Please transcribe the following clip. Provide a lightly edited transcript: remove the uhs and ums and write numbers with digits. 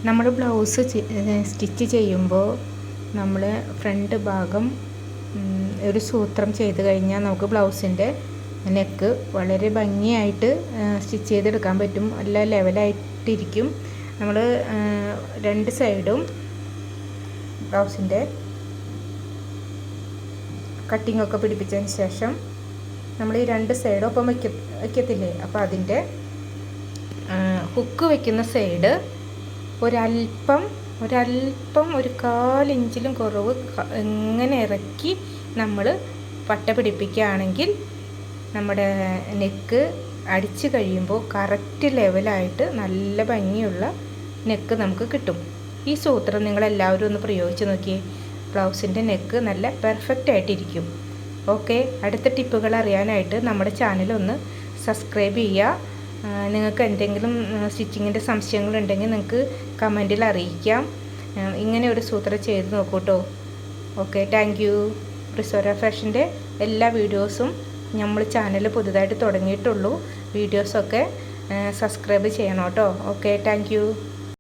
നമ്മൾ blouse stitch ചെയ്യുമ്പോൾ നമ്മൾ ഫ്രണ്ട് ഭാഗം ഒരു സൂത്രം ചെയ്ത് കഴിഞ്ഞാൽ നമുക്ക് ബ്ലൗസിൻ്റെ നെക്ക് വളരെ ഭംഗിയായിട്ട് സ്റ്റിച്ച് ചെയ്തെടുക്കാൻ പറ്റും. നല്ല ലെവലായിട്ടിരിക്കും. നമ്മൾ രണ്ട് സൈഡും ബ്ലൗസിൻ്റെ കട്ടിങ്ങൊക്കെ പിടിപ്പിച്ചതിന് ശേഷം നമ്മൾ ഈ രണ്ട് സൈഡും ഒപ്പം വയ്ക്കത്തില്ലേ, അപ്പോൾ അതിൻ്റെ ഹുക്ക് വയ്ക്കുന്ന സൈഡ് ഒരല്പം ഒരു 1/4 ഇഞ്ചിലും കുറവ് എങ്ങനെ ഇറക്കി നമ്മൾ പട്ട പിടിപ്പിക്കുകയാണെങ്കിൽ നമ്മുടെ നെക്ക് അടിച്ച് കഴിയുമ്പോൾ കറക്റ്റ് ലെവലായിട്ട് നല്ല ഭംഗിയുള്ള നെക്ക് നമുക്ക് കിട്ടും. ഈ സൂത്രം നിങ്ങളെല്ലാവരും ഒന്ന് പ്രയോഗിച്ച് നോക്കിയേ. ബ്ലൗസിൻ്റെ നെക്ക് നല്ല പെർഫെക്റ്റ് ആയിട്ടിരിക്കും. ഓക്കെ, അടുത്ത ടിപ്പുകൾ അറിയാനായിട്ട് നമ്മുടെ ചാനലൊന്ന് സബ്സ്ക്രൈബ് ചെയ്യുക. നിങ്ങൾക്ക് എന്തെങ്കിലും സ്റ്റിച്ചിങ്ങിൻ്റെ സംശയങ്ങളുണ്ടെങ്കിൽ നിങ്ങൾക്ക് കമൻറ്റിൽ അറിയിക്കാം. ഇങ്ങനെ ഒരു സൂത്രം ചെയ്ത് നോക്കൂ കേട്ടോ. Okay, thank you. റിസോറ ഫാഷൻ്റെ എല്ലാ വീഡിയോസും നമ്മൾ ചാനൽ പുതുതായിട്ട് തുടങ്ങിയിട്ടുള്ളൂ. വീഡിയോസൊക്കെ സബ്സ്ക്രൈബ് ചെയ്യണം കേട്ടോ. Okay, thank U.